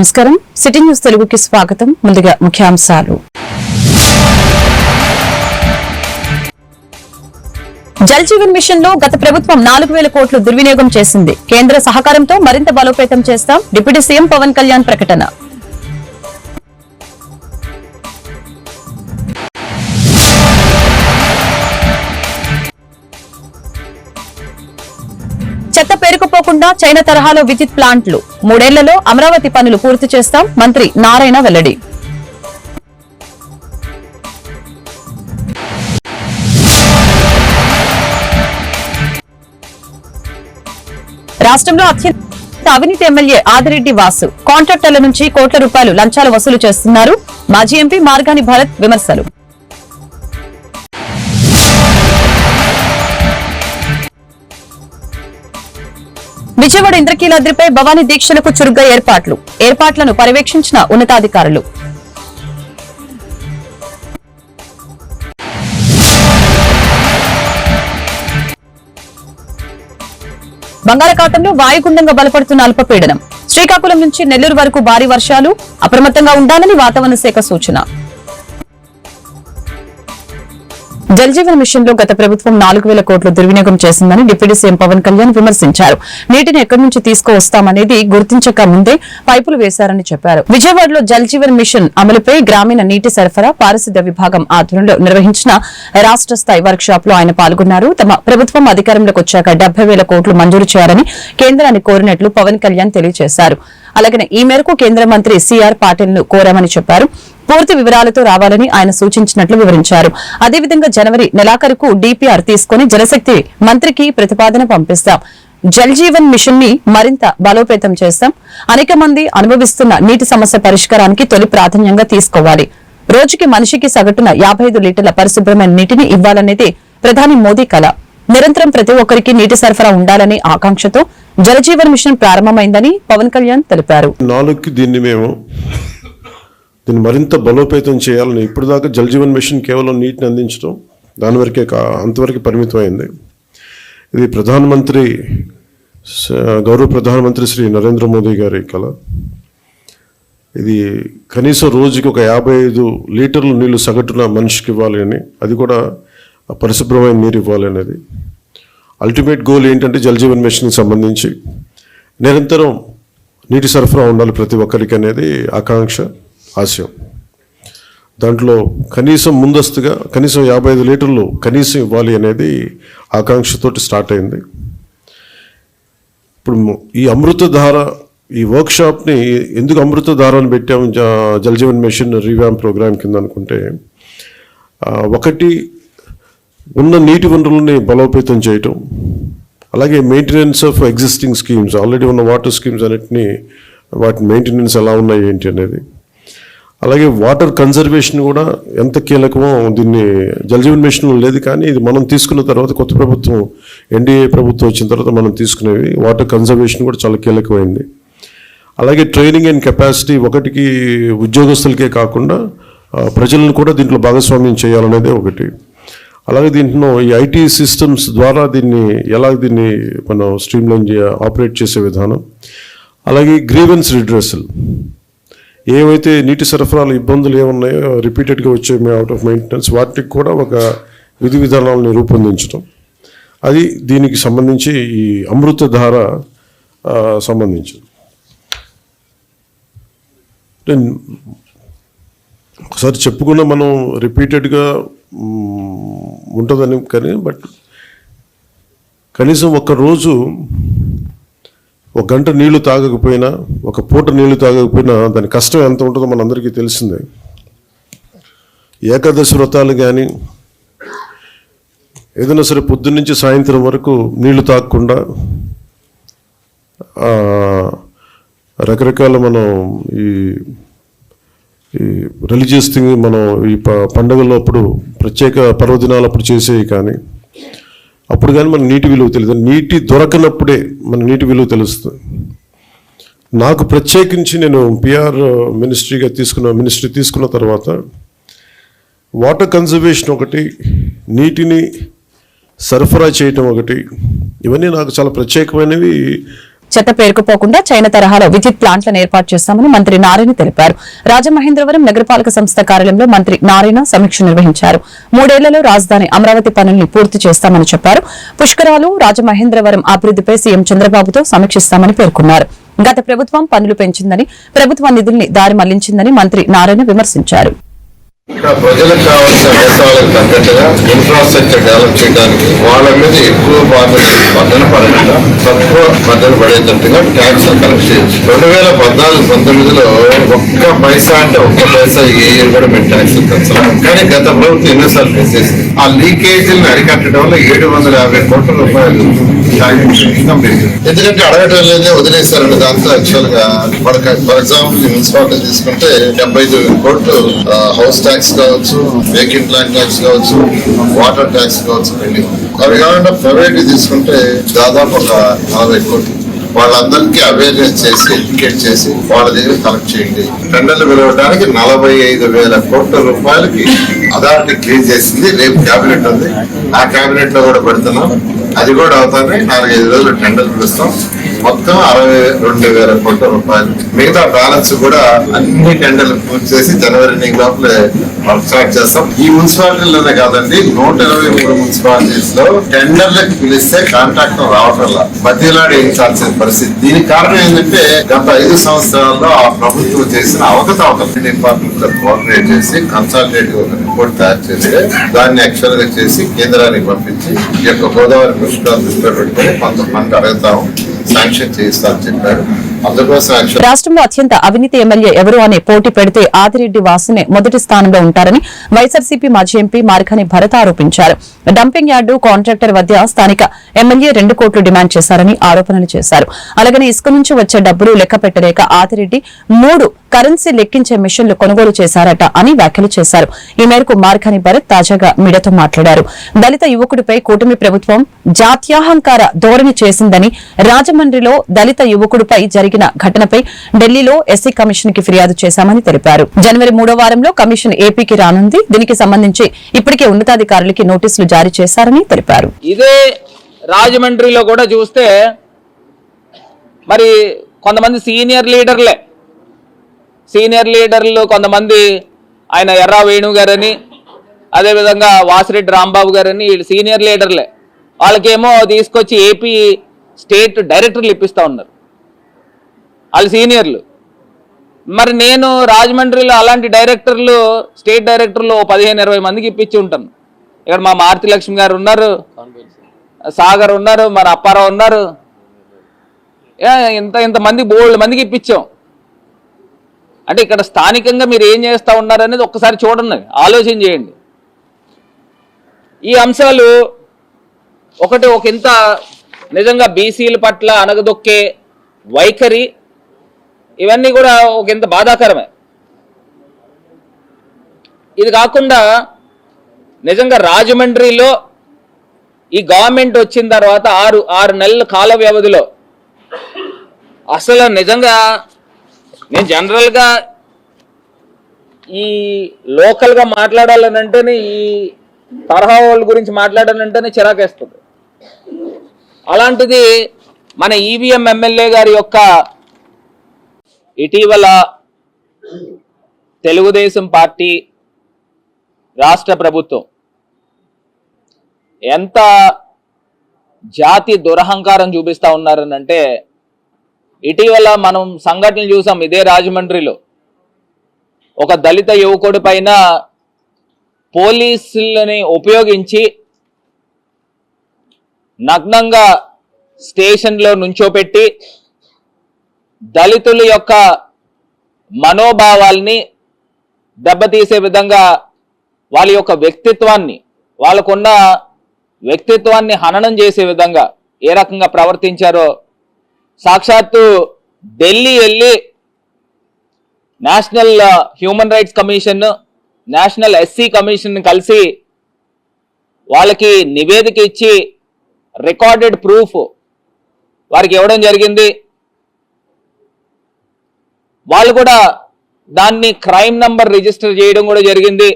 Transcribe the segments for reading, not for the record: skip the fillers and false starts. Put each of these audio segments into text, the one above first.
నమస్కారం. City news తెలుగుకి స్వాగతం. ముందుగా ముఖ్యాంశాలు. జల్ జీవన్ మిషన్ లో గత ప్రభుత్వం 4,000 కోట్లు దుర్వినియోగం చేసింది. కేంద్ర సహకారంతో మరింత బలోపేతం చేస్తాం. డిప్యూటీ సీఎం పవన్ కళ్యాణ్ ప్రకటన. చెత్త పేరుకుపోకుండా చైనా తరహాలో విద్యుత్ ప్లాంట్లు 3 ఏళ్లలో అమరావతి పనులు పూర్తి చేస్తాం. మంత్రి నారాయణ వెల్లడి. రాష్ట్రంలో అత్యంత అవినీతి ఎమ్మెల్యే ఆదిరెడ్డి వాసు. కాంట్రాక్టర్ల నుంచి కోట్ల రూపాయలు లంచాలు వసూలు చేస్తున్నారు. మాజీ ఎంపీ మార్గాని భరత్ విమర్శలు. విజయవాడ ఇంద్రకీలాద్రిపై భవానీ దీక్షలకు చురుగ్గా ఏర్పాట్లను పర్యవేక్షించిన ఉన్నతాధికారులు. బంగాళాఖాతంలో వాయుగుండంగా బలపడుతున్న అల్పపీడనం. శ్రీకాకుళం నుంచి నెల్లూరు వరకు భారీ వర్షాలు. అప్రమత్తంగా ఉండాలని వాతావరణ శాఖ సూచన. జల్ జీవన్ మిషన్ లో గత ప్రభుత్వం 4,000 కోట్లు దుర్వినియోగం చేసిందని డిప్యూటీ సీఎం పవన్ కళ్యాణ్ విమర్శించారు. నీటిని ఎక్కడి నుంచి తీసుకువస్తామనేది గుర్తించక ముందే పైపులు వేశారని చెప్పారు. విజయవాడలో జల్ జీవన్ మిషన్ అమలుపై గ్రామీణ నీటి సరఫరా పారిశుద్ధ్య విభాగం ఆధ్వర్యంలో నిర్వహించిన రాష్ట్ర స్థాయి వర్క్ షాప్ లో ఆయన పాల్గొన్నారు. తమ ప్రభుత్వం అధికారంలోకి వచ్చాక 70,000 కోట్లు మంజూరు చేయాలని కేంద్రాన్ని కోరినట్లు పవన్ కళ్యాణ్ తెలియజేశారు. అలాగే ఈ మేరకు కేంద్ర మంత్రి సిఆర్ పాటిల్ ను కోరామని చెప్పారు. పూర్తి వివరాలతో రావాలని ఆయన సూచించినట్లు వివరించారు. అదేవిధంగా జనవరి నెలాఖరుకు డీపీఆర్ తీసుకుని జలశక్తి మంత్రికి ప్రతిపాదన పంపిస్తాం. జల్ జీవన్ మిషన్ ని మరింత బలోపేతం చేస్తాం. అనేక మంది అనుభవిస్తున్న నీటి సమస్య పరిష్కారానికి తొలి ప్రాధాన్యంగా తీసుకోవాలి. రోజుకి మనిషికి సగటున 55 లీటర్ల పరిశుభ్రమైన నీటిని ఇవ్వాలనేది ప్రధాని మోదీ కల. నిరంతరం ప్రతి ఒక్కరికి నీటి సరఫరా ఉండాలనే ఆకాంక్షతో జల్ జీవన్ మిషన్ ప్రారంభమైందని పవన్ కళ్యాణ్ తెలిపారు. దీన్ని మరింత బలోపేతం చేయాలని ఇప్పుడు దాకా జల్ జీవన్ మిషన్ కేవలం నీటిని అందించడం దాని వరకే అంతవరకు పరిమితమైంది. ఇది గౌరవ ప్రధానమంత్రి శ్రీ నరేంద్ర మోదీ గారి కల. ఇది కనీసం రోజుకి ఒక 55 లీటర్ల నీళ్లు సగటున మనిషికి ఇవ్వాలి అని, అది కూడా పరిశుభ్రమైన నీరు ఇవ్వాలి అనేది అల్టిమేట్ గోల్. ఏంటంటే జల్ జీవన్ మిషన్కి సంబంధించి నిరంతరం నీటి సరఫరా ఉండాలి ప్రతి ఒక్కరికి అనేది ఆకాంక్ష, ఆశయం. దాంట్లో కనీసం ముందస్తుగా కనీసం 55 లీటర్లు కనీసం ఇవ్వాలి అనేది ఆకాంక్షతోటి స్టార్ట్ అయింది. ఇప్పుడు ఈ అమృతధార ఈ వర్క్షాప్ని ఎందుకు అమృతధార అని పెట్టాము Jal Jeevan mission revamp program కింద అనుకుంటే, ఒకటి ఉన్న నీటి వనరులని బలోపేతం చేయటం, అలాగే maintenance of existing schemes, already ఉన్న వాటర్ స్కీమ్స్ అన్నిటినీ వాటి మెయింటెనెన్స్ ఎలా ఉన్నాయి ఏంటి అనేది, అలాగే వాటర్ కన్జర్వేషన్ కూడా ఎంత కీలకమో దీన్ని జల్ జీవన్ మిషన్లో లేదు. కానీ ఇది మనం తీసుకున్న తర్వాత కొత్త ప్రభుత్వం ఎన్డీఏ ప్రభుత్వం వచ్చిన తర్వాత మనం తీసుకునేవి వాటర్ కన్జర్వేషన్ కూడా చాలా కీలకమైంది. అలాగే ట్రైనింగ్ అండ్ కెపాసిటీ, ఒకటికి ఉద్యోగస్తులకే కాకుండా ప్రజలను కూడా దీంట్లో భాగస్వామ్యం చేయాలనేదే ఒకటి. అలాగే దీంట్లో ఈ ఐటీ సిస్టమ్స్ ద్వారా దీన్ని మనం స్ట్రీమ్లైన్ ఆపరేట్ చేసే విధానం, అలాగే గ్రీవెన్స్ రిడ్రెసల్, ఏవైతే నీటి సరఫరాలు ఇబ్బందులు ఏమున్నాయో రిపీటెడ్గా వచ్చే అవుట్ ఆఫ్ మెయింటెనెన్స్, వాటికి కూడా ఒక విధి విధానాలను రూపొందించడం, అది దీనికి సంబంధించి ఈ అమృతధార సంబంధించి. ఒకసారి చెప్పుకున్న మనం రిపీటెడ్గా ఉంటుందని, కానీ కనీసం ఒక్కరోజు 1 గంట నీళ్లు తాగకపోయినా, ఒక పూట నీళ్లు తాగకపోయినా దాని కష్టం ఎంత ఉంటుందో మనందరికీ తెలిసిందే. ఏకాదశి వ్రతాలు కానీ ఏదైనా సరే పొద్దున్నుంచి సాయంత్రం వరకు నీళ్లు తాగకుండా రకరకాల మనం ఈ రిలీజియస్ థింగ్ మనం ఈ పండుగల్లో అప్పుడు ప్రత్యేక పర్వదినాలు అప్పుడు చేసేవి, కానీ అప్పుడు కానీ మన నీటి విలువ తెలియదు. నీటి దొరకనప్పుడే మన నీటి విలువ తెలుస్తుంది. నాకు ప్రత్యేకించి నేను పిఆర్ మినిస్ట్రీ తీసుకున్న తర్వాత వాటర్ కన్జర్వేషన్ ఒకటి, నీటిని సరఫరా చేయటం ఒకటి, ఇవన్నీ నాకు చాలా ప్రత్యేకమైనవి. చెత్త పేరుకుపోకుండా చైనా తరహాలో విద్యుత్ ప్లాంట్లను ఏర్పాటు చేస్తామని మంత్రి నారాయణ తెలిపారు. రాజమహేంద్రవరం నగరపాలక సంస్థ కార్యాలయంలో మంత్రి నారాయణ సమీక్ష నిర్వహించారు. 3 ఏళ్లలో రాజధాని అమరావతి పనుల్ని పూర్తి చేస్తామని చెప్పారు. పుష్కరాలు రాజమహేంద్రవరం అభివృద్దిపై సీఎం చంద్రబాబుతో సమీక్షిస్తామని పేర్కొన్నారు. గత ప్రభుత్వం పనులు పెంచిందని, ప్రభుత్వ నిధుల్ని దారి మళ్లించిందని మంత్రి నారాయణ విమర్శించారు. ఇక్కడ ప్రజలకు కావాల్సిన అవసరాలకు తగ్గట్టుగా ఇన్ఫ్రాస్ట్రక్చర్ డెవలప్ చేయడానికి వాళ్ళ మీద ఎక్కువ బద్దలు పడకుండా తక్కువ బద్దలు పడేటట్టుగా ట్యాక్స్ కలెక్ట్ చేయొచ్చు. 2014-19లో ఒక్క పైసా ఏ ఇయర్ కూడా మేము ట్యాక్స్ పెంచలేం. కానీ గత ప్రభుత్వం ఎన్నోసార్లు పెంచేసింది. ఆ లీకేజీలను అరికట్టడం వల్ల 750 కోట్ల రూపాయలు ఇన్కమ్ పెరిగింది. ఎందుకంటే అడగటం లేదే వదిలేశారండి. దాంతో యాక్చువల్ గా ఫర్ ఎగ్జాంపుల్ మున్సిపాలిటీ తీసుకుంటే 75 కోట్లు హౌస్ ట్యాక్స్ కావచ్చు, వెహికల్ ప్లాంట్ ట్యాక్స్ కావచ్చు, వాటర్ ట్యాక్స్ కావచ్చు పెండింగ్. అవి కాకుండా ప్రైవేట్ తీసుకుంటే దాదాపు ఒక 40 కోట్లు. వాళ్ళందరికీ అవేర్నెస్ చేసి ఎడ్యుకేట్ చేసి వాళ్ళ దగ్గర కలెక్ట్ చేయండి. టెండర్లు పిలవడానికి 45,000 కోట్ల రూపాయలకి అథారిటీ క్లియర్ చేసింది. రేపు క్యాబినెట్ ఉంది, ఆ క్యాబినెట్ లో కూడా పెడుతున్నాం. అది కూడా అవుతానే 4-5 రోజులు టెండర్లు పిలుస్తాం. మొత్తం 62,000 కోట్ల రూపాయలు. మిగతా బ్యాలెన్స్ కూడా అన్ని టెండర్లు పూర్తి చేసి జనవరి ఎండింగ్ లోపల వర్క్ స్టార్ట్ చేస్తాం. ఈ మున్సిపాలిటీలోనే కాదండి, 123 మున్సిపాలిటీస్ లో టెండర్లకు పిలిస్తే కాంట్రాక్టర్ రావటంలా మధ్యలాడి వేయించాల్సిన పరిస్థితి. దీనికి కారణం ఏంటంటే గత 5 సంవత్సరాల్లో ఆ ప్రభుత్వం చేసిన అవకతవకలు డిపార్ట్మెంట్ తో కోఆర్డినేట్ చేసి కన్సల్టేటివ్ ఒక రిపోర్ట్ తయారు చేస్తే దాన్ని యాక్చువల్ గా చేసి కేంద్రానికి పంపించి ఈ యొక్క గోదావరి పుష్కరాలు దృష్టిలో పెట్టుకుని కొంత ఫండ్ అడుగుతాము, శాంక్షన్ చేయిస్తామని చెప్పారు. రాష్ట్రంలో అత్యంత అవినీతి ఎమ్మెల్యే ఎవరు అనే పోటీ పెడితే ఆదిరెడ్డి వాసునే మొదటి స్థానంలో ఉంటారని వైఎస్ఆర్సీపీ మాజీ ఎంపీ మార్కాని భరత్ ఆరోపించారు. డంపింగ్ యార్డు కాంట్రాక్టర్ వద్ద స్థానిక ఎమ్మెల్యే 2 కోట్లు డిమాండ్ చేశారని ఆరోపణలు చేశారు. అలాగనే ఇసుక నుంచి వచ్చే డబ్బులు లెక్క పెట్టలేక ఆదిరెడ్డి 3 కరెన్సీ లెక్కించే మిషన్లు కొనుగోలు చేశారట అని వ్యాఖ్యలు చేశారు. ఈ మేరకు మార్కాని భరత్ తాజాగా మీడియాతో మాట్లాడారు. దళిత యువకుడిపై కూటమి ప్రభుత్వం జాత్యాహంకార ధోరణి చేసిందని, రాజమండ్రిలో దళిత యువకుడిపై జరిగిన ఘటనపై ఢిల్లీలో ఎస్సీ కమిషన్ కి ఫిర్యాదు చేశామని తెలిపారు. జనవరి 3వ వారంలో కమిషన్ ఏపీకి రానుంది. దీనికి సంబంధించి ఇప్పటికే ఉన్నతాధికారులకి నోటీసులు జారీ చేశారని తెలిపారు. ఇదే రాజమండ్రిలో కూడా చూస్తే మరి కొంతమంది సీనియర్ లీడర్లు కొంతమంది ఆయన ఎర్రా వేణు గారని, అదేవిధంగా వాసిరెడ్డి రాంబాబు గారని, వీళ్ళు సీనియర్ లీడర్లే. వాళ్ళకేమో తీసుకొచ్చి ఏపీ స్టేట్ డైరెక్టర్లు ఇప్పిస్తూ ఉన్నారు, వాళ్ళు సీనియర్లు. మరి నేను రాజమండ్రిలో అలాంటి డైరెక్టర్లు, స్టేట్ డైరెక్టర్లు 15-20 మందికి ఇప్పించి ఉంటాను. ఇక్కడ మా మారుతి లక్ష్మి గారు ఉన్నారు, సాగర్ ఉన్నారు, మన అప్పారావు ఉన్నారు, ఇంతమంది బోల్డ్ మందికి ఇప్పించాం. అంటే ఇక్కడ స్థానికంగా మీరు ఏం చేస్తూ ఉన్నారు అనేది ఒక్కసారి చూడండి, ఆలోచన చేయండి. ఈ అంశాలు ఒక ఇంత నిజంగా బీసీల పట్ల అనగదొక్కే వైఖరి, ఇవన్నీ కూడా ఒక ఇంత బాధాకరమే. ఇది కాకుండా నిజంగా రాజమండ్రిలో ఈ గవర్నమెంట్ వచ్చిన తర్వాత 6 నెలల కాల వ్యవధిలో అసలు నిజంగా నేను జనరల్గా ఈ లోకల్గా మాట్లాడాలనంటేనే, ఈ తరహా వాళ్ళ గురించి మాట్లాడాలంటేనే చిరాకేస్తుంది. అలాంటిది మన ఈవీఎం ఎమ్మెల్యే గారి యొక్క ఇటీవల తెలుగుదేశం పార్టీ రాష్ట్ర ప్రభుత్వం ఎంత జాతి దురహంకారం చూపిస్తా ఉన్నారనంటే, ఇటీవల మనం సంఘటనలు చూసాం. ఇదే రాజమండ్రిలో ఒక దళిత యువకుడి పైన పోలీసులని ఉపయోగించి నగ్నంగా స్టేషన్లో నుంచోపెట్టి దళితుల యొక్క మనోభావాల్ని దెబ్బతీసే విధంగా వాళ్ళ యొక్క వ్యక్తిత్వాన్ని, వాళ్ళకున్న వ్యక్తిత్వాన్ని హననం చేసే విధంగా ఏ రకంగా ప్రవర్తించారో సాక్షాత్తు ఢిల్లీ వెళ్ళి national human rights commission, national SC commission కలిసి వాళ్ళకి నివేదిక ఇచ్చి రికార్డెడ్ ప్రూఫ్ వారికి ఇవ్వడం జరిగింది. వాళ్ళు కూడా దాన్ని క్రైమ్ నంబర్ రిజిస్టర్ చేయడం కూడా జరిగింది.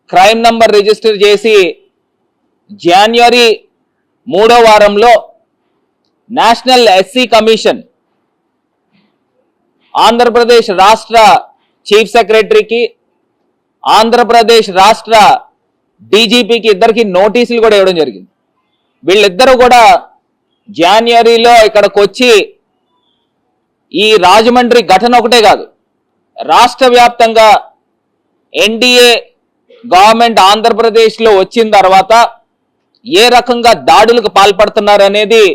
క్రైమ్ నంబర్ రిజిస్టర్ చేసి జనవరి 3వ వారంలో నేషనల్ ఎస్సీ కమిషన్ ఆంధ్రప్రదేశ్ రాష్ట్ర చీఫ్ సెక్రటరీకి, ఆంధ్రప్రదేశ్ రాష్ట్ర డీజీపీకి ఇద్దరికి నోటీసులు కూడా ఇవ్వడం జరిగింది. వీళ్ళిద్దరూ కూడా జనవరిలో ఇక్కడికి వచ్చి ఈ రాజమండ్రి ఘటన ఒకటే కాదు, రాష్ట్ర వ్యాప్తంగా ఎన్డీఏ గవర్నమెంట్ ఆంధ్రప్రదేశ్లో వచ్చిన తర్వాత ఏ రకంగా దాడులకు పాల్పడుతున్నారు అనేది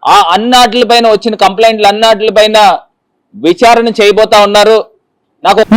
ఆ అన్నాటిపైన వచ్చిన కంప్లైంట్లు అన్నాటిపైన విచారణ చేయబోతా ఉన్నారు.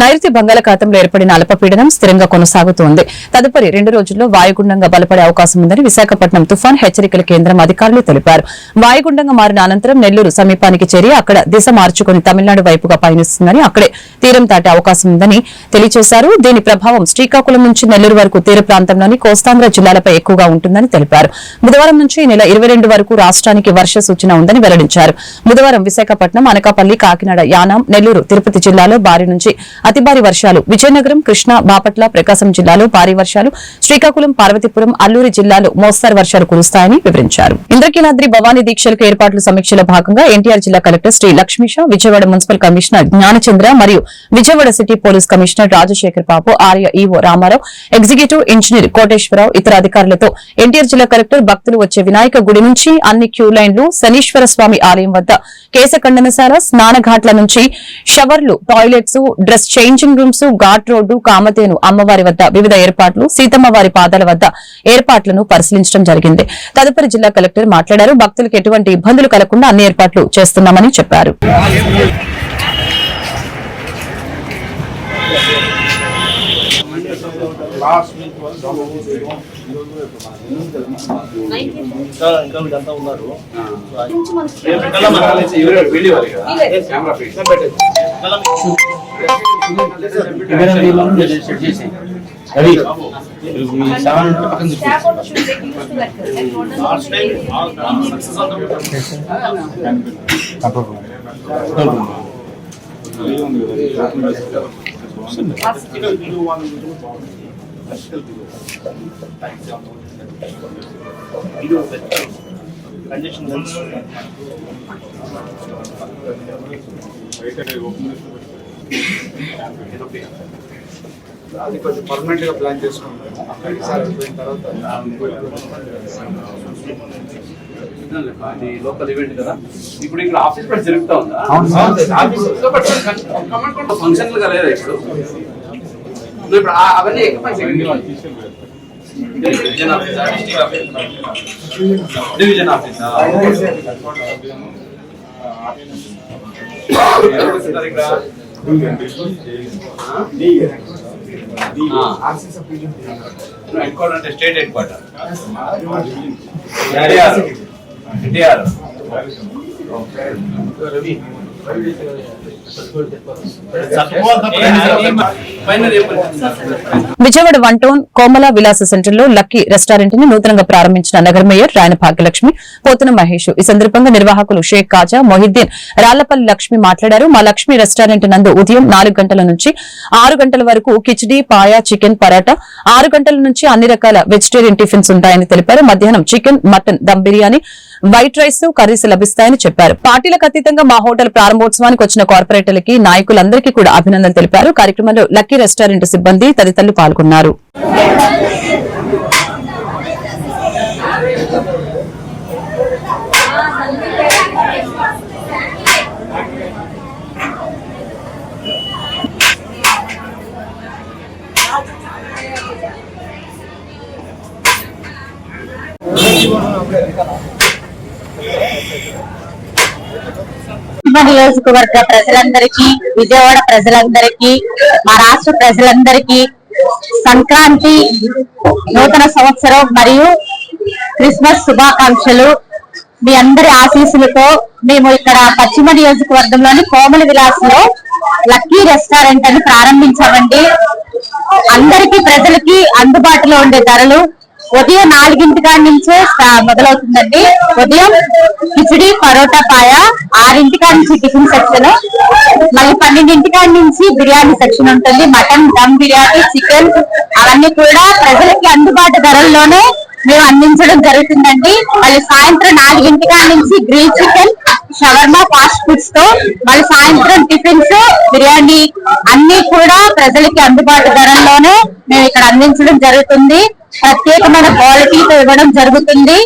నైరుతి బంగాళాఖాతంలో ఏర్పడిన అల్పపీడనం స్థిరంగా కొనసాగుతోంది. తదుపరి 2 రోజుల్లో వాయుగుండంగా బలపడే అవకాశం ఉందని విశాఖపట్నం తుఫాన్ హెచ్చరికల కేంద్రం అధికారులు తెలిపారు. వాయుగుండంగా మారిన అనంతరం నెల్లూరు సమీపానికి చేరి అక్కడ దిశ మార్చుకుని తమిళనాడు వైపుగా పయనిస్తుందని, అక్కడే తీరం దాటే అవకాశం ఉందని తెలియజేశారు. దీని ప్రభావం శ్రీకాకుళం నుంచి నెల్లూరు వరకు తీర ప్రాంతంలోని కోస్తాంధ్ర జిల్లాలపై ఎక్కువగా ఉంటుందని తెలిపారు. బుధవారం నుంచి ఈ నెల 22 వరకు రాష్ట్రానికి వర్ష సూచన ఉందని వెల్లడించారు. బుధవారం విశాఖపట్నం, అనకాపల్లి, కాకినాడ, యానాం, నెల్లూరు, తిరుపతి జిల్లాలో భారీ నుంచి అతి భారీ వర్షాలు, విజయనగరం, కృష్ణా, బాపట్ల, ప్రకాశం జిల్లాలో భారీ వర్షాలు, శ్రీకాకుళం, పార్వతీపురం, అల్లూరి జిల్లాలో మోస్తరు వర్షాలు కురుస్తాయని వివరించారు. ఇంద్రకీలాద్రి భవానీ దీక్షలకు ఏర్పాట్ల సమీక్షలో భాగంగా ఎన్టీఆర్ జిల్లా collector Shri Lakshmisha, Vijayawada municipal commissioner Gnanachandra మరియు Vijayawada city police commissioner Rajasekhar Babu, ఆర్య EO Ramarao, executive engineer Koteswararao, ఇతర అధికారులతో ఎన్టీఆర్ జిల్లా కలెక్టర్ భక్తులు వచ్చే వినాయక గుడి నుంచి అన్ని క్యూ లైన్లు, శనీశ్వర స్వామి ఆలయం వద్ద కేశ ఖండనశాల, స్నానఘాట్ల నుంచి షవర్లు, toilets, dress changing rooms, ghat road, Kamadhenu అమ్మవారి వద్ద వివిధ ఏర్పాట్లు, సీతమ్మవారి పాదాల వద్ద ఏర్పాట్లను పరిశీలించడం జరిగింది. తదుపరి జిల్లా కలెక్టర్ మాట్లాడారు. భక్తులకు ఎటువంటి ఇబ్బందులు కలగకుండా అన్ని ఏర్పాట్లు చేస్తున్నామని చెప్పారు. అది కొంచెం పర్మనెంట్ గా ప్లాన్ చేసుకుంటాము. లోకల్ ఈవెంట్ కదా, ఇప్పుడు ఇక్కడ ఆఫీస్ పని జరుగుతా ఉందా? ఫంక్షన్లుగా లేదా ఇప్పుడు? ఇప్పుడు అవన్నీ డివిజన్ ఆఫీసా? హెడ్ క్వార్టర్ అంటే state headquarter Ravi Vijayawada 1 town Komala Vilasa centre లో లక్కీ రెస్టారెంట్ ని నూతనంగా ప్రారంభించిన నగర మేయర్ రాయన భాగ్యలక్ష్మి, పోతున మహేష్. ఈ సందర్భంగా నిర్వాహకులు షేక్ కాజా, మొహిద్దీన్, రాళ్లపల్లి లక్ష్మి మాట్లాడారు. మా లక్ష్మి రెస్టారెంట్ నందు ఉదయం 4 గంటల నుంచి 6 గంటల వరకు కిచిడి, పాయా, చికెన్, పరాటా, 6 గంటల నుంచి అన్ని రకాల వెజిటేరియన్ టిఫిన్స్ ఉంటాయని తెలిపారు. మధ్యాహ్నం chicken, mutton, dum biryani, white rice, curries లభిస్తాయని చెప్పారు. పార్టీలకు అతీతంగా మా హోటల్ ప్రారంభోత్సవానికి వచ్చిన కార్పొరేటర్లకి, నాయకులందరికీ కూడా అభినందనలు తెలిపారు. కార్యక్రమంలో లక్కీ రెస్టారెంట్ సిబ్బంది తదితరులు పాల్గొన్నారు. నియోజకవర్గ ప్రజలందరికీ, విజయవాడ ప్రజలందరికీ, మా రాష్ట్ర ప్రజలందరికీ సంక్రాంతి, నూతన సంవత్సరం మరియు క్రిస్మస్ శుభాకాంక్షలు. మీ అందరి ఆశీస్సులతో మేము ఇక్కడ పశ్చిమ నియోజకవర్గంలోని కోమల విలాస్ లో లక్కీ రెస్టారెంట్ అని ప్రారంభించామండి. అందరికీ ప్రజలకి అందుబాటులో ఉండే ధరలు. ఉదయం 4 గంటల నుంచే మొదలవుతుందండి. ఉదయం కిచిడి, పరోటా, పాయ, 6 నుంచి టిఫిన్ సెక్షన్, మళ్ళీ 12 నుంచి బిర్యానీ సెక్షన్ ఉంటుంది. మటన్, దమ్ బిర్యానీ, చికెన్ అవన్నీ కూడా ప్రజలకి అందుబాటు ధరల్లోనే మేము అందించడం జరుగుతుందండి. మళ్ళీ సాయంత్రం 4 నుంచి grill chicken, shawarma, fast foods తో మళ్ళీ సాయంత్రం టిఫిన్స్, బిర్యానీ అన్ని కూడా ప్రజలకి అందుబాటు ధరల్లోనే మేము ఇక్కడ అందించడం జరుగుతుంది. ప్రత్యేకమైన క్వాలిటీతో ఇవ్వడం జరుగుతుంది.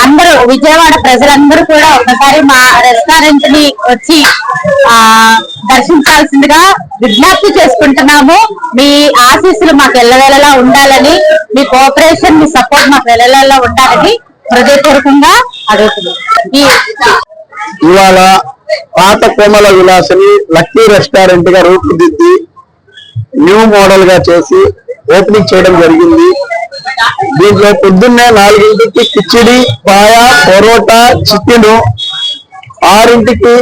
అందరూ విజయవాడ ప్రజలందరూ కూడా ఒకసారి మా రెస్టారెంట్ ని వచ్చి దర్శించాల్సిందిగా విజ్ఞప్తి చేసుకుంటున్నాము. మీ ఆశీస్సులు మాకు ఎల్లవేళలా ఉండాలని, మీ కోఆపరేషన్, మీ సపోర్ట్ మాకు ఎల్లవేళలా ఉండాలని హృదయపూర్వకంగా అడుగుతున్నాం. ఇవాళ పాత కోమల విలాసని లక్కీ రెస్టారెంట్ గా రూపుదిద్ది న్యూ మోడల్ గా చేసి ఓపెనింగ్ చేయడం జరిగింది. దీంట్లో పొద్దున్నే 4 కిచిడి, పాయ, పొరోటా, చికెన్, 6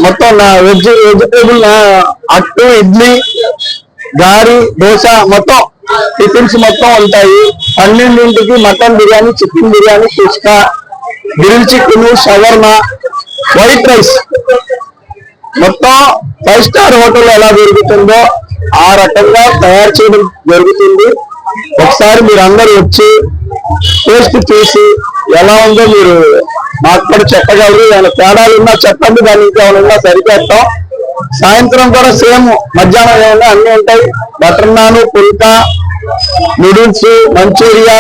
మొత్తం వెజిటేబుల్ అట్టు, ఇడ్లీ, గారి, దోశ మొత్తం టిఫిన్స్ మొత్తం ఉంటాయి. 12 mutton biryani, chicken biryani, kushka, grill chicken, shawarma, white rice మొత్తం 5 స్టార్ హోటల్ ఎలా దొరుకుతుందో ఆ రకంగా తయారు చేయడం జరుగుతుంది. ఒకసారి మీరు అందరూ వచ్చి టేస్ట్ చేసి ఎలా ఉందో మీరు మాకు కూడా చెప్పగలరు. ఏమైనా తేడాలు ఉన్నా చెప్పండి, దాన్ని ఇంకేమైనా సరిచేస్తాం. సాయంత్రం కూడా సేమ్ మధ్యాహ్నం ఏమైనా అన్ని ఉంటాయి. బటర్ నాన్, పుల్కా, నూడిల్స్, మంచూరియా,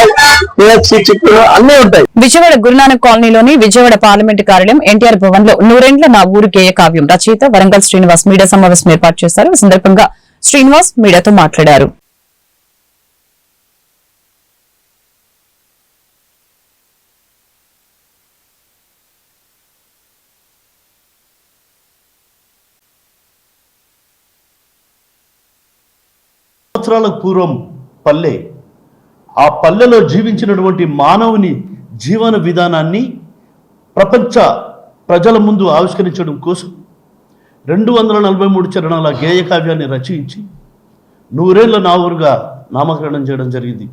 కేఎఫ్సి, చికెన్ అన్ని ఉంటాయి. విజయవాడ గురునానక్ కాలనీలోని విజయవాడ పార్లమెంటు కార్యాలయం ఎన్టీఆర్ భవన్ లో 100 నా ఊరు గేయ కావ్యం రచయిత వరంగల్ శ్రీనివాస్ మీడియా సమావేశం ఏర్పాటు చేశారు. ఈ సందర్భంగా శ్రీనివాస్ మీడియాతో మాట్లాడారు. సంవత్సరాల పూర్వం పల్లె, ఆ పల్లెలో జీవించినటువంటి మానవుని జీవన విధానాన్ని ప్రపంచ ప్రజల ముందు ఆవిష్కరించడం కోసం 243 చరణాల గేయ కావ్యాన్ని రచించి 100 నా ఊరుగా నామకరణం చేయడం జరిగింది.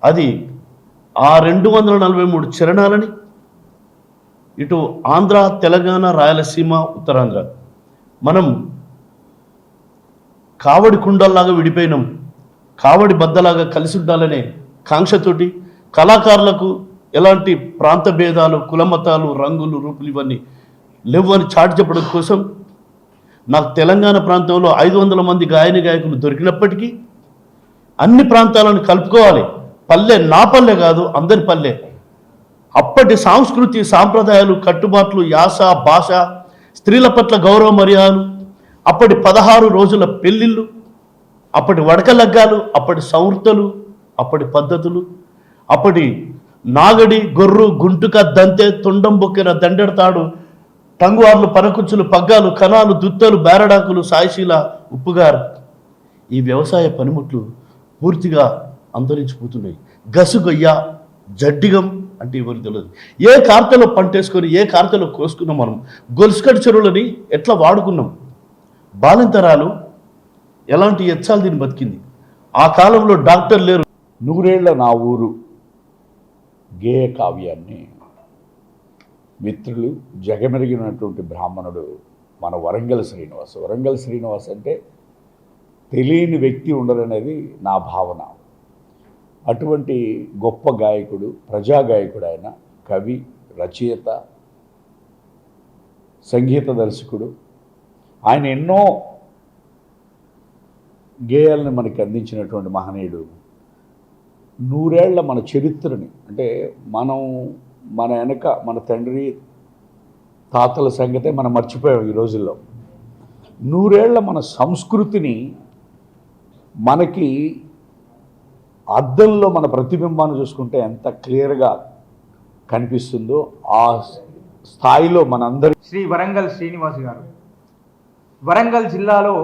అది ఆ 243 చరణాలని ఇటు ఆంధ్ర, తెలంగాణ, రాయలసీమ, ఉత్తరాంధ్ర మనం కావడి కుండల్లాగా విడిపోయినాం, కావడి బద్దలాగా కలిసి ఉండాలనే కాంక్షతోటి కళాకారులకు ఎలాంటి ప్రాంత భేదాలు, కులమతాలు, రంగులు, రూపులు ఇవన్నీ లేవు అని చాటి చెప్పడం కోసం నాకు తెలంగాణ ప్రాంతంలో 500 మంది గాయకులు దొరికినప్పటికీ అన్ని ప్రాంతాలను కలుపుకోవాలి. పల్లె నా పల్లె కాదు, అందరి పల్లె. అప్పటి సంస్కృతి, సాంప్రదాయాలు, కట్టుబాట్లు, యాస, భాష, స్త్రీల పట్ల గౌరవ మర్యాదలు, అప్పటి 16 రోజుల పెళ్లిళ్ళు, అప్పటి వడకలగ్గాలు, అప్పటి సంవృత్తలు, అప్పటి పద్ధతులు, అప్పటి నాగడి, గొర్రు, గుంటుక, దంతె, తుండం బొక్కెన, దండెడతాడు, టంగువార్లు, పనకుచ్చులు, పగ్గాలు, కణాలు, దుత్తలు, బేరడాకులు, సాయిశీల, ఉప్పుగారు, ఈ వ్యవసాయ పనిముట్లు పూర్తిగా అంతరించిపోతున్నాయి. గసుగొయ్య, జడ్డిగం అంటే ఎవరికి తెలియదు. ఏ కార్తెలో పంటేసుకొని ఏ కార్తెలో కోసుకున్నాం మనం. గొలుసుకట్టు చెరువులని ఎట్లా వాడుకున్నాం. బాలింతరాలు ఎలాంటి ఎచ్చాలు దీన్ని బతికింది. ఆ కాలంలో డాక్టర్ లేరు. 100 నా ఊరు గేయ కావ్యాన్ని మిత్రులు, జగమెరిగినటువంటి బ్రాహ్మణుడు మన వరంగల్ శ్రీనివాస్. వరంగల్ శ్రీనివాస్ అంటే తెలియని వ్యక్తి ఉండరనేది నా భావన. అటువంటి గొప్ప గాయకుడు, ప్రజాగాయకుడు ఆయన. కవి, రచయిత, సంగీత దర్శకుడు. ఆయన ఎన్నో గేయాలను మనకి అందించినటువంటి మహనీయుడు. 100 ఏళ్ల మన చరిత్రని, అంటే మన వెనక మన తండ్రి తాతల సంగతే మనం మర్చిపోయాం ఈ రోజుల్లో. 100 ఏళ్ల మన సంస్కృతిని మనకి అద్దంలో మన ప్రతిబింబాన్ని చూసుకుంటే ఎంత క్లియర్గా కనిపిస్తుందో ఆ స్థాయిలో మనందరి శ్రీ వరంగల్ శ్రీనివాస్ గారు వరంగల్ జిల్లాలో,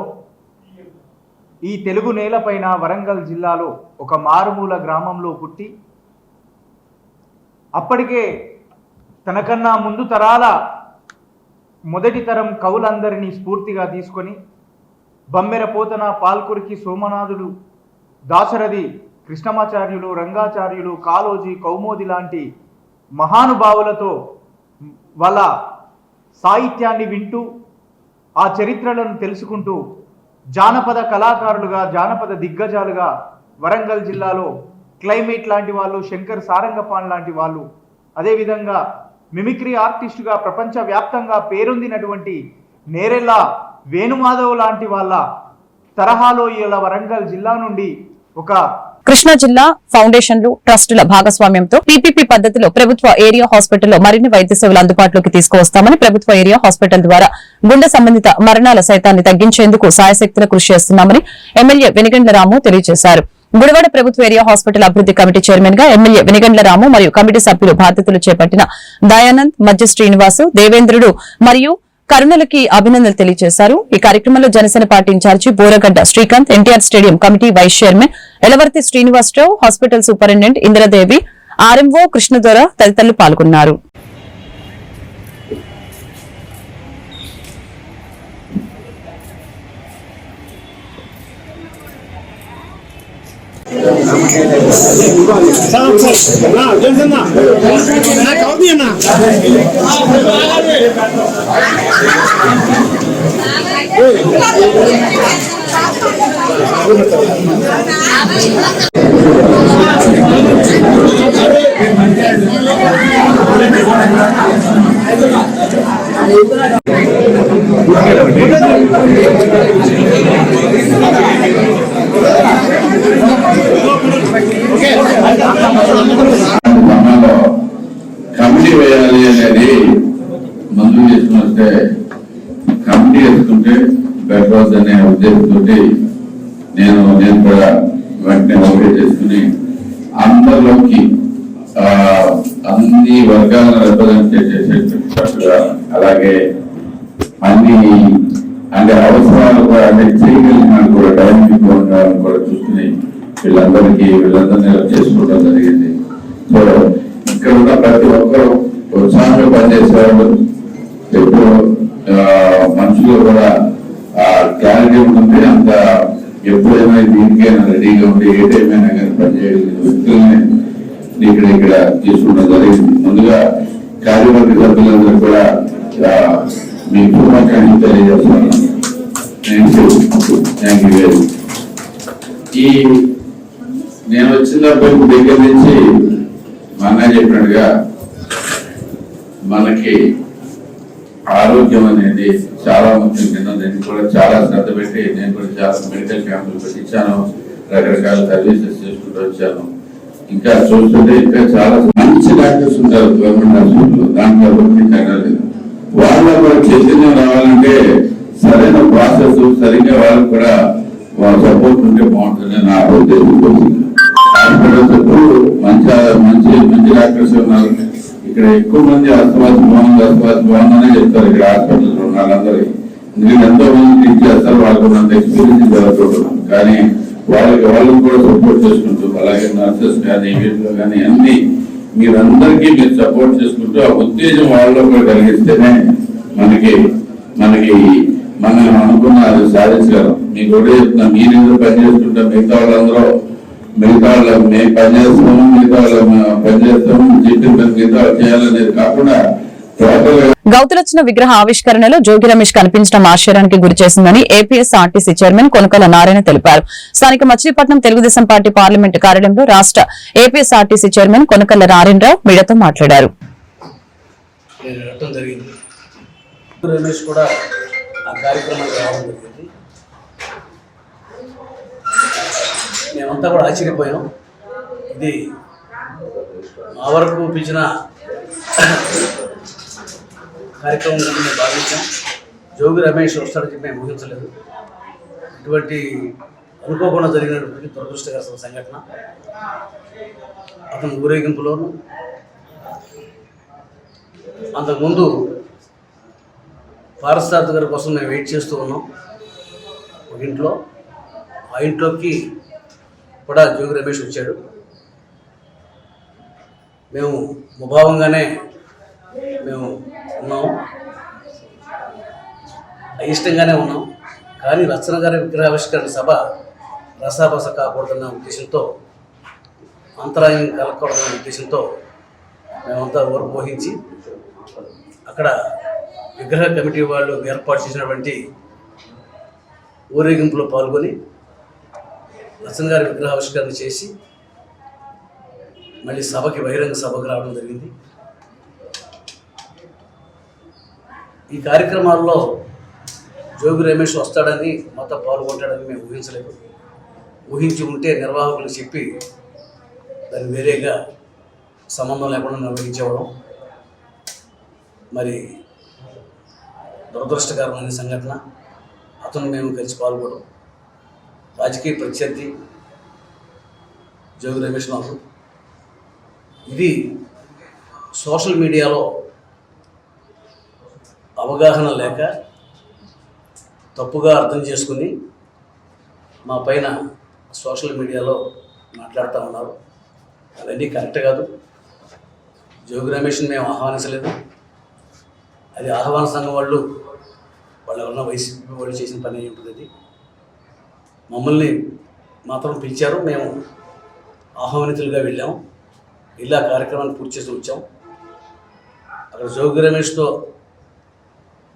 ఈ తెలుగు నేలపైన వరంగల్ జిల్లాలో ఒక మారుమూల గ్రామంలో పుట్టి అప్పటికే తనకన్నా ముందు తరాల మొదటి తరం కవులందరినీ స్ఫూర్తిగా తీసుకొని బమ్మెర పోతన, పాల్కురికి, సోమనాథుడు, దాశరథి, కృష్ణమాచార్యులు, రంగాచార్యులు, కాళోజీ, కౌమోది లాంటి మహానుభావులతో వాళ్ళ సాహిత్యాన్ని వింటూ ఆ చరిత్రలను తెలుసుకుంటూ జానపద కళాకారులుగా, జానపద దిగ్గజాలుగా వరంగల్ జిల్లాలో క్లైమేట్ లాంటి వాళ్ళు, శంకర్ సారంగపాన్ లాంటి వాళ్ళు, అదేవిధంగా మిమిక్రీ ఆర్టిస్టుగా ప్రపంచవ్యాప్తంగా పేరొందినటువంటి నేరెళ్ళ వేణుమాధవ్ లాంటి వాళ్ళ తరహాలో ఇలా వరంగల్ జిల్లా నుండి ఒక కృష్ణా జిల్లా ఫౌండేషన్లు ట్రస్టుల భాగస్వామ్యంతో పీపీపీ పద్ధతిలో ప్రభుత్వ ఏరియా హాస్పిటల్లో మరిన్ని వైద్య సేవలు అందుబాటులోకి తీసుకువస్తామని, ప్రభుత్వ ఏరియా హాస్పిటల్ ద్వారా గుండె సంబంధిత మరణాల సైతాన్ని తగ్గించేందుకు సాయశక్తుల కృషి చేస్తున్నామని ఎమ్మెల్యే వెనిగండ్ల రాము తెలియజేశారు. గుడివాడ ప్రభుత్వ ఏరియా హాస్పిటల్ అభివృద్ధి కమిటీ చైర్మన్ గా ఎమ్మెల్యే వెనిగండ్ల రాము మరియు కమిటీ సభ్యులు బాధ్యతలు చేపట్టిన దయానంద్, మధ్య శ్రీనివాసు, దేవేంద్రుడు మరియు కరుణలకి అభినందనలు తెలియజేశారు. ఈ కార్యక్రమంలో Janasena party in-charge Boragadda Srikanth, NTR stadium committee vice chairman Elavarthi Srinivasarao, hospital superintendent Indradevi, RMO Krishnadora తదితరులు పాల్గొన్నారు. కమిటీ వేయాలి అనేది మంజూరు చేసుకుంటే కమిటీ వేసుకుంటే బెటర్ అనే ఉద్దేశంతో నేను కూడా వెంటనే ఓకే చేసుకుని అందరిలోకి అన్ని వర్గాలను రిప్రజెంట్ చేసేటట్టుగా, అలాగే అన్ని అంటే అవసరాలు కూడా అంటే చేయగలిగిన కూడా డైనమిక్ ఉండాలని కూడా చూసుకుని వీళ్ళందరినీ చేసుకోవడం జరిగింది. సో ఇక్కడ ఉన్న ప్రతి ఒక్కరు ఉత్సాహంగా పనిచేసేవాళ్ళు, ఎప్పుడు మనుషులు కూడా క్లారిటీ ఉంటుంది. అంత ఎప్పుడైనా దీనికైనా రెడీగా ఉండి ఏ టైం అయినా కానీ పనిచేయగలిగిన వ్యక్తుల్ని ఇక్కడ తీసుకోవడం జరిగింది. ముందుగా కార్యవర్గ సభ్యులందరూ కూడా మీ శుభాకాంక్షలు తెలియజేస్తున్నాను. Thank you. ఈ నేను వచ్చినప్పుడు దగ్గర నుంచి మా అన్న చెప్పినట్టుగా మనకి ఆరోగ్యం అనేది చాలా ముఖ్యం కింద నేను కూడా చాలా శ్రద్ధ పెట్టి నేను కూడా చాలా మెడికల్ క్యాంపులు పెట్టించాను, రకరకాల సర్వీసెస్ చేసుకుంటూ వచ్చాను. ఇంకా చూస్తుంటే ఇంకా చాలా మంచి డాక్టర్స్ ఉంటారు గవర్నమెంట్ హాస్పిటల్లో, దాంట్లో తగ్గలేదు. వాళ్ళ కూడా చైతన్యం రావాలంటే సరైన ప్రాసెస్ సరిగ్గా వాళ్ళకు కూడా సపోర్ట్ ఉంటే బాగుంటుంది నా ఉద్దేశం. హాస్పిటల్స్ ఎప్పుడు మంచి డాక్టర్స్ ఉన్నారు. ఇక్కడ ఎక్కువ మంది అస్తమాసి బాగుందనే చెప్తారు ఇక్కడ హాస్పిటల్స్ ఉన్న వాళ్ళందరూ. ఎందుకంటే ఎంతో మంది ట్రీట్ చేస్తారు, వాళ్ళకు ఉన్నంత ఎక్స్పీరియన్స్ జరుగుతున్నాం. కానీ వాళ్ళకి కూడా సపోర్ట్ చేసుకుంటూ, అలాగే నర్సెస్ కానీ వీటిలో కానీ అన్ని మీరందరికీ మీరు సపోర్ట్ చేసుకుంటూ ఆ ఉత్తేజం వాళ్ళలో కూడా కలిగిస్తేనే మనకి మనం అనుకున్న అది సాధించగలం. మీకు కూడా చెప్తున్నా, మీరెందుకు పనిచేస్తుంటే మిగతా వాళ్ళందరూ మేము పనిచేస్తాము, మిగతా పనిచేస్తాము, చెప్పిన మిగతా చేయాలనేది కాకుండా టోటల్ గౌతులచ్చిన విగ్రహ ఆవిష్కరణలో జోగి రమేష్ కనిపించడం ఆశ్చర్యానికి గురి చేసిందని ఏపీఎస్ఆర్టీసీ చైర్మన్ కొనకల నారాయణ తెలిపారు. స్థానిక మచిలీపట్నం తెలుగుదేశం పార్టీ పార్లమెంటు కార్యాలయంలో రాష్ట్ర ఏపీఎస్ఆర్టీసీ చైర్మన్ కొనకల నారాయణరావు మీడియాతో మాట్లాడారు. రమేష్ కూడా ఆ కార్యక్రమానికి రావడం జరిగింది. మేమంతా కూడా ఆశ్చర్యపోయాం. ఇది మా వరకు పిలిచిన కార్యక్రమం మేము భావించాం. జోగి రమేష్ వస్తాడని చెప్పి మేము ఊహించలేదు. ఇటువంటి అనుకోకుండా జరిగినటువంటి దురదృష్టకర సంఘటన. అతను ఊరేగింపులోను అంతకుముందు పారసారథి గారి కోసం మేము వెయిట్ చేస్తూ ఉన్నాం ఒక ఇంట్లో. ఆ ఇంట్లోకి కూడా జోగి రమేష్ వచ్చాడు. మేము ముభావంగానే మేము ఉన్నాము, అయిష్టంగానే ఉన్నాం. కానీ రచన గారి విగ్రహావిష్కరణ సభ రసాబస కాకూడదన్న ఉద్దేశంతో, అంతరాయం కలగకూడదన్న ఉద్దేశంతో మేమంతా ఓర్పు వహించి అక్కడ విగ్రహ కమిటీ వాళ్ళు ఏర్పాటు చేసినటువంటి ఊరేగింపులో పాల్గొని రచన గారి విగ్రహావిష్కరణ చేసి మళ్ళీ సభకి బహిరంగ సభకు రావడం జరిగింది. ఈ కార్యక్రమాల్లో జోగి రమేష్ వస్తాడని మాతో పాల్గొంటాడని మేము ఊహించలేదు. ఊహించి ఉంటే నిర్వాహకులు చెప్పి దాన్ని వేరేగా సంబంధం లేకుండా నిర్వహించేవాళ్ళం. మరి దురదృష్టకరమైన సంఘటన. అతను మేము కలిసి పాల్గొనడం. రాజకీయ ప్రత్యర్థి జోగి రమేష్ నాకు. ఇది సోషల్ మీడియాలో అవగాహన లేక తప్పుగా అర్థం చేసుకుని మా పైన సోషల్ మీడియాలో మాట్లాడుతూ ఉన్నారు. అవన్నీ కరెక్ట్ కాదు. జోగి రమేష్ని మేము ఆహ్వానించలేదు. అది ఆహ్వాన సంఘం వాళ్ళు ఎవరన్నా వైసీపీ వాళ్ళు చేసిన పని అయి ఉంటుంది. అది మమ్మల్ని మాత్రం పిలిచారు. మేము ఆహ్వానితులుగా వెళ్ళాము. ఇలా కార్యక్రమాన్ని పూర్తి చేసి వచ్చాం. అక్కడ జోగి రమేష్తో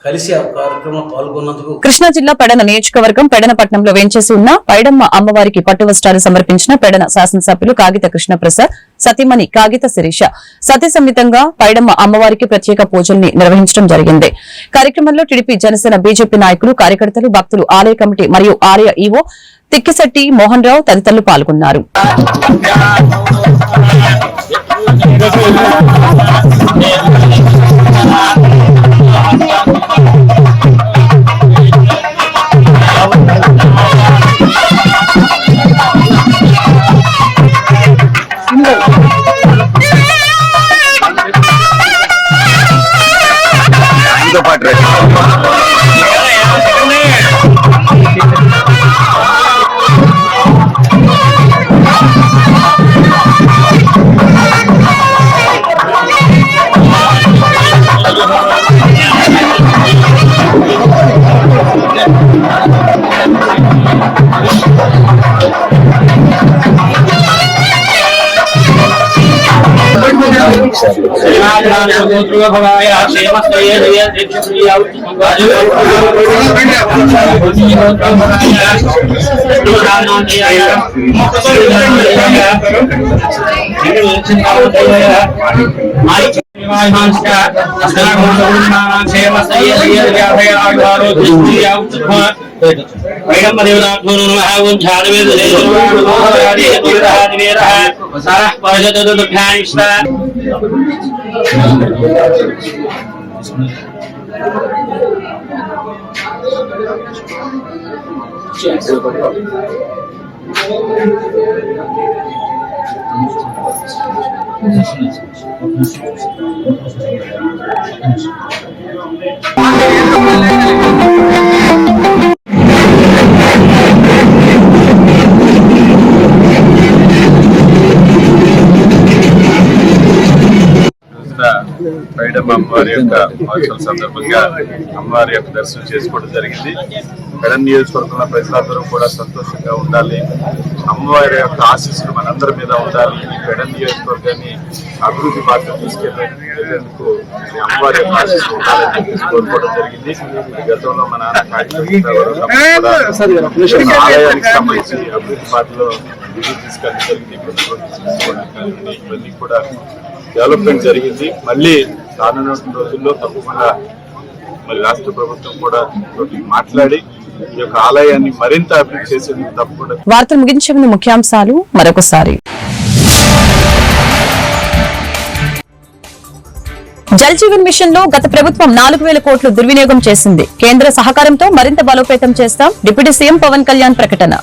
కలిసి ఆ కార్యక్రమంలో పాల్గొన్నందుకు కృష్ణా జిల్లా పెడన నియోజకవర్గం పెడనపట్నంలో వేంచేసి ఉన్న పైడమ్మ అమ్మవారికి పట్టు వస్త్రాలు సమర్పించిన పెడన శాసనసభ్యులు కాగిత కృష్ణప్రసాద్, సతీమణి కాగిత శిరీష సతీ సమేతంగా పైడమ్మ అమ్మవారికి ప్రత్యేక పూజల్ని నిర్వహించడం జరిగింది. కార్యక్రమంలో టీడీపీ, జనసేన, బీజేపీ నాయకులు, కార్యకర్తలు, భక్తులు, ఆలయ కమిటీ మరియు ఆలయ ఈవో తిక్కిశెట్టి మోహన్ రావు తదితరులు పాల్గొన్నారు. పైడమ్మ అమ్మవారి యొక్క మహోత్సవం సందర్భంగా అమ్మవారి యొక్క దర్శనం చేసుకోవడం జరిగింది. పెడన్ నియోజకవర్గంలో ప్రజలందరూ కూడా సంతోషంగా ఉండాలి, అమ్మవారి యొక్క ఆశీస్సులు మనందరి మీద ఉండాలి, పెడన్ నియోజకవర్గాన్ని అభివృద్ధి బాధ్యత తీసుకెళ్లేందుకు అమ్మవారి యొక్క ఆశీస్సులు ఉండాలని చెప్పేసి కోరుకోవడం జరిగింది. గతంలో మన ఆలయానికి సంబంధించి అభివృద్ధి బాధ్యతలో తీసుకెళ్ళడం జరిగింది. ఇవన్నీ కూడా డెవలప్మెంట్ జరిగింది. మళ్ళీ రానున్న రోజుల్లో తప్పకుండా మరి రాష్ట్ర ప్రభుత్వం కూడా మాట్లాడి ఈ యొక్క ఆలయాన్ని మరింత అభివృద్ధి చేసేందుకు తప్పకుండా. వార్తలు ముగించే ముందు ముఖ్యాంశాలు మరొకసారి. జల్ జీవన్ మిషన్ లో గత ప్రభుత్వం 4000 కోట్లు దుర్వినియోగం చేసింది. కేంద్ర సహకారంతో మరింత బలోపేతం చేస్తాం. డిప్యూటీ సీఎం పవన్ కళ్యాణ్ ప్రకటన.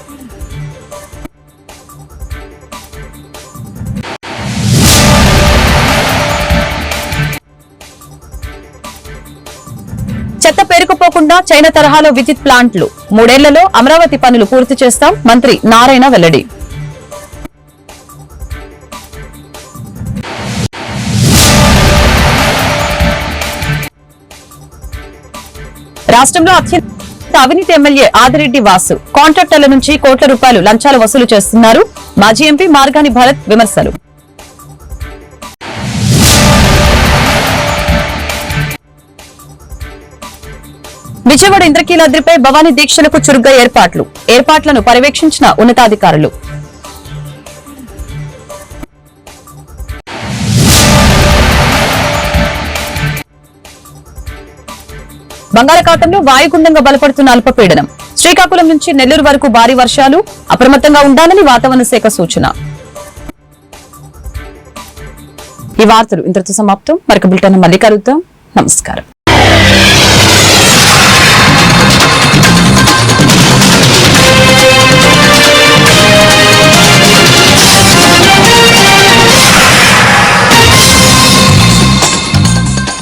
చెత్త పేరుకుపోకుండా చైనా తరహాలో విద్యుత్ ప్లాంట్లు 3 ఏళ్లలో అమరావతి పనులు పూర్తి చేస్తాం. మంత్రి నారాయణ వెల్లడి. రాష్ట్రంలో అత్యంత అవినీతి ఎమ్మెల్యే ఆదిరెడ్డి వాసు. కాంట్రాక్టర్ల నుంచి కోట్ల రూపాయలు లంచాలు వసూలు చేస్తున్నారు. మాజీ ఎంపీ మార్గాని భరత్ విమర్శలు. విజయవాడ ఇంద్రకీలాద్రిపై భవానీ దీక్షలకు చురుగ్గా ఏర్పాట్లను పర్యవేక్షించిన ఉన్నతాధికారులు. బంగాళాఖాతంలో వాయుగుండంగా బలపడుతున్న అల్పపీడనం. శ్రీకాకుళం నుంచి నెల్లూరు వరకు భారీ వర్షాలు. అప్రమత్తంగా ఉండాలని వాతావరణ శాఖ సూచన. ఈ వార్తలు ఇంతటితో సమాప్తం. మరొక బులెటిన్ మళ్ళీ కలుద్దాం. నమస్కారం.